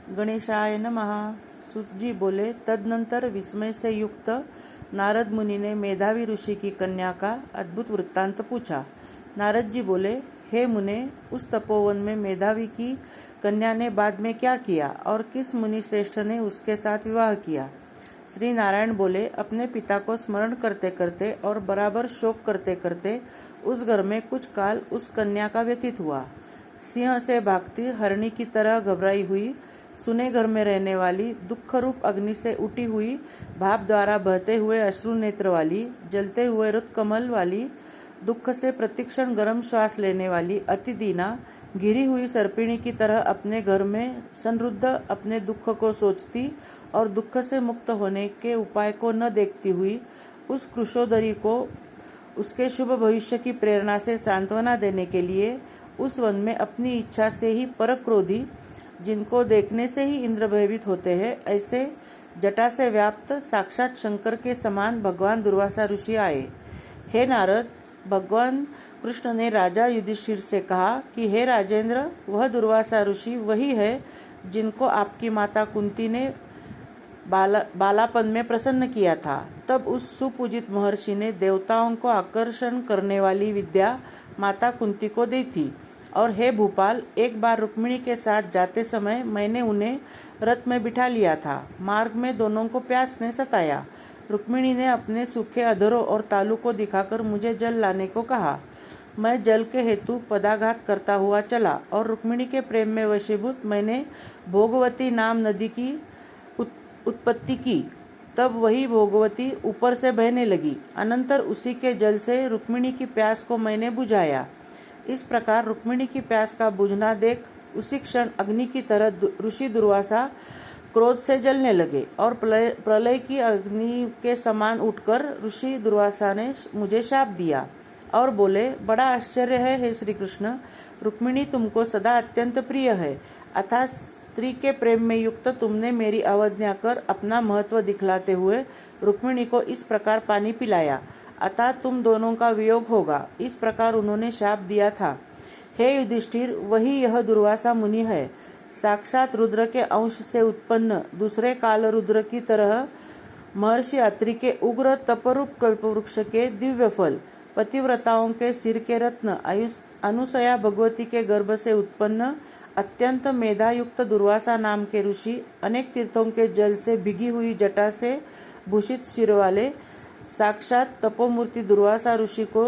गणेशाय नमः। सूत जी बोले, तदनंतर विस्मय से युक्त नारद मुनि ने मेधावी ऋषि की कन्या का अद्भुत वृत्तांत पूछा। नारद जी बोले, हे मुने, उस तपोवन में मेधावी की कन्या ने बाद में क्या किया और किस मुनि श्रेष्ठ ने उसके साथ विवाह किया? श्री नारायण बोले, अपने पिता को स्मरण करते करते और बराबर शोक करते करते उस घर में कुछ काल उस कन्या का व्यतीत हुआ। सिंह से भागती हरणी की तरह घबराई हुई, सुने घर में रहने वाली, दुख रूप अग्नि से उठी हुई, भाप द्वारा बहते हुए अश्रु नेत्र वाली, जलते हुए रुत कमल वाली, दुख से प्रतिक्षण गर्म श्वास लेने वाली, अति दीना, घिरी हुई सर्पिणी की तरह अपने घर में संरुद्ध अपने दुख को सोचती और दुख से मुक्त होने के उपाय को न देखती हुई, उस कृशोदरी को उसके शुभ भविष्य की प्रेरणा से सांत्वना देने के लिए उस वन में अपनी इच्छा से ही परक्रोधी, जिनको देखने से ही इंद्र भयभीत होते हैं, ऐसे जटा से व्याप्त साक्षात शंकर के समान भगवान दुर्वासा ऋषि आए। हे नारद, भगवान कृष्ण ने राजा युधिष्ठिर से कहा कि हे राजेंद्र, वह दुर्वासा ऋषि वही है जिनको आपकी माता कुंती ने बालापन में प्रसन्न किया था। तब उस सुपूजित महर्षि ने देवताओं को आकर्षण करने वाली विद्या माता कुंती को दी थी। और हे भूपाल, एक बार रुक्मिणी के साथ जाते समय मैंने उन्हें रथ में बिठा लिया था। मार्ग में दोनों को प्यास ने सताया। रुक्मिणी ने अपने सूखे अधरों और तालू को दिखाकर मुझे जल लाने को कहा। मैं जल के हेतु पदाघात करता हुआ चला और रुक्मिणी के प्रेम में वशीभूत मैंने भोगवती नाम नदी की उत्पत्ति की। तब वही भोगवती ऊपर से बहने लगी। अनंतर उसी के जल से रुक्मिणी की प्यास को मैंने बुझाया। इस प्रकार रुक्मिणी की प्यास का बुझना देख उसी क्षण अग्नि की तरह ऋषि दुर्वासा क्रोध से जलने लगे और प्रलय की अग्नि के समान उठकर ऋषि दुर्वासा ने मुझे शाप दिया और बोले, बड़ा आश्चर्य है हे श्री कृष्ण, रुक्मिणी तुमको सदा अत्यंत प्रिय है, अतः स्त्री के प्रेम में युक्त तुमने मेरी अवज्ञा कर अपना महत्व दिखलाते हुए रुक्मिणी को इस प्रकार पानी पिलाया, अतः तुम दोनों का वियोग होगा। इस प्रकार उन्होंने शाप दिया था। हे युधिष्ठिर, वही यह दुर्वासा मुनि है। साक्षात रुद्र के अंश से उत्पन्न दूसरे काल रुद्र की तरह महर्षि अत्रि के उग्र तपरूप कल्पवृक्ष के दिव्य फल, पतिव्रताओं के सिर के रत्न, अनुसया भगवती के गर्भ से उत्पन्न अत्यंत मेधायुक्त दुर्वासा नाम के ऋषि, अनेक तीर्थों के जल से भिगी हुई जटा से भूषित सिर वाले साक्षात तपोमूर्ति दुर्वासा ऋषि को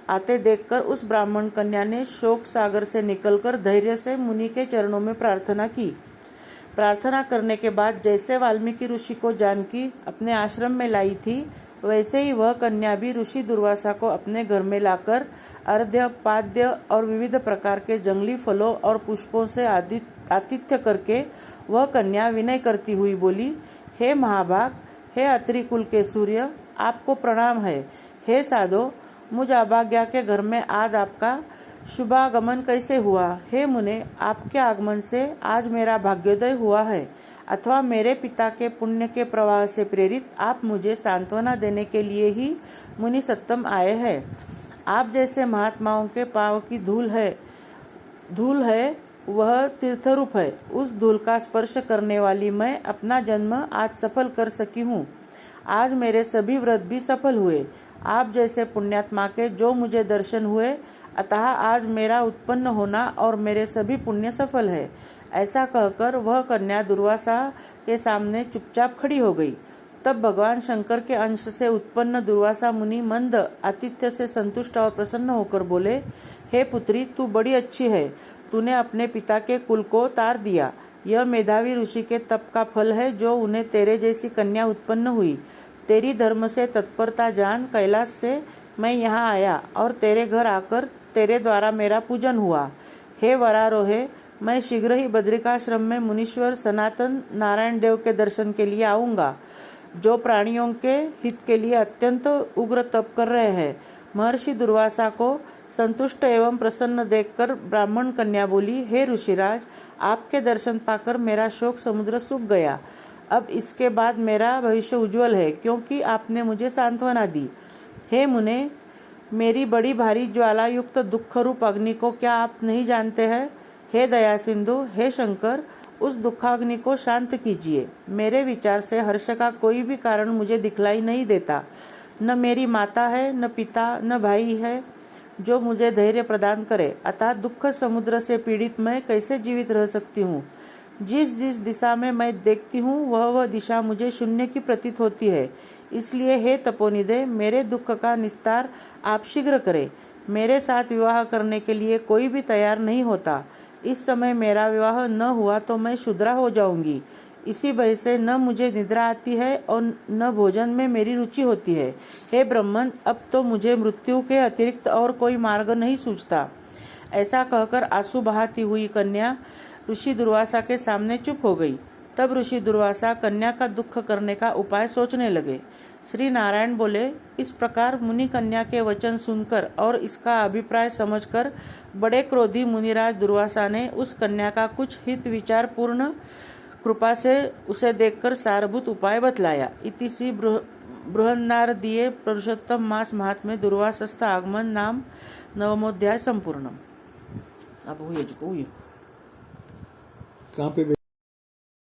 आते देखकर उस ब्राह्मण कन्या ने शोक सागर से निकलकर धैर्य से मुनि के चरणों में प्रार्थना की। प्रार्थना करने के बाद जैसे वाल्मीकि ऋषि को जानकी अपने आश्रम में लाई थी, वैसे ही वह कन्या भी ऋषि दुर्वासा को अपने घर में लाकर अर्घ्य, पाद्य और विविध प्रकार के जंगली फलों और पुष्पों से आतिथ्य करके वह कन्या विनय करती हुई बोली, हे महाभाग, हे अत्रि कुल के सूर्य, आपको प्रणाम है। हे साधो, मुझ अभाग्या के घर में आज आपका शुभागमन कैसे हुआ? हे मुने, आपके आगमन से आज मेरा भाग्योदय हुआ है, अथवा मेरे पिता के पुण्य के प्रवाह से प्रेरित आप मुझे सांत्वना देने के लिए ही मुनि सत्तम आए हैं। आप जैसे महात्माओं के पांव की धूल है वह तीर्थरूप है। उस धूल का स्पर्श करने वाली मैं अपना जन्म आज सफल कर सकी हूँ। आज मेरे सभी व्रत भी सफल हुए। आप जैसे पुण्यात्मा के जो मुझे दर्शन हुए, अतः आज मेरा उत्पन्न होना और मेरे सभी पुण्य सफल है। ऐसा कहकर वह कन्या दुर्वासा के सामने चुपचाप खड़ी हो गई। तब भगवान शंकर के अंश से उत्पन्न दुर्वासा मुनि मंद आतिथ्य से संतुष्ट और प्रसन्न होकर बोले, हे पुत्री, तू बड़ी अच्छी है। तूने अपने पिता के कुल को तार दिया। यह मेधावी ऋषि के तप का फल है जो उन्हें तेरे जैसी कन्या उत्पन्न हुई। तेरी धर्म से तत्परता जान कैलाश से मैं यहाँ आया और तेरे घर आकर तेरे द्वारा मेरा पूजन हुआ। हे वरारोहे, मैं शीघ्र ही बद्रिकाश्रम में मुनीश्वर सनातन नारायण देव के दर्शन के लिए आऊंगा, जो प्राणियों के हित के लिए अत्यंत उग्र तप कर रहे हैं। महर्षि दुर्वासा को संतुष्ट एवं प्रसन्न देखकर ब्राह्मण कन्या बोली, हे ऋषिराज, आपके दर्शन पाकर मेरा शोक समुद्र सूख गया। अब इसके बाद मेरा भविष्य उज्जवल है, क्योंकि आपने मुझे सांत्वना दी। हे मुने, मेरी बड़ी भारी ज्वाला युक्त दुख रूप अग्नि को क्या आप नहीं जानते हैं? हे दया सिंधु, हे शंकर, उस दुखाग्नि को शांत कीजिए। मेरे विचार से हर्ष का कोई भी कारण मुझे दिखलाई नहीं देता। न मेरी माता है, न पिता, न भाई है जो मुझे धैर्य प्रदान करे। अतः दुख समुद्र से पीड़ित मैं कैसे जीवित रह सकती हूँ? जिस जिस दिशा में मैं देखती हूँ वह दिशा मुझे शून्य की प्रतीत होती है। इसलिए हे तपोनिधे, मेरे दुख का निस्तार आप शीघ्र करें। मेरे साथ विवाह करने के लिए कोई भी तैयार नहीं होता। इस समय मेरा विवाह न हुआ तो मैं शूद्रा हो जाऊंगी। इसी भय से न मुझे निद्रा आती है और न भोजन में मेरी रुचि होती है। हे ब्रह्मन, अब तो मुझे मृत्यु के अतिरिक्त और कोई मार्ग नहीं सूझता। ऐसा कहकर आंसू बहाती हुई कन्या ऋषि दुर्वासा के सामने चुप हो गई। तब ऋषि दुर्वासा कन्या का दुख करने का उपाय सोचने लगे। श्री नारायण बोले, इस प्रकार मुनि कन्या के वचन सुनकर और इसका अभिप्राय समझकर बड़े क्रोधी मुनिराज दुर्वासा ने उस कन्या का कुछ हित विचार पूर्ण कृपा से उसे देखकर सारभूत उपाय बतलाया। इति श्री बृहन्नारदीय पुरुषोत्तम मास महात्म्य दुर्वासस्थ आगमन नाम नवमोध्याय संपूर्णम। अब हुई कहाँ पे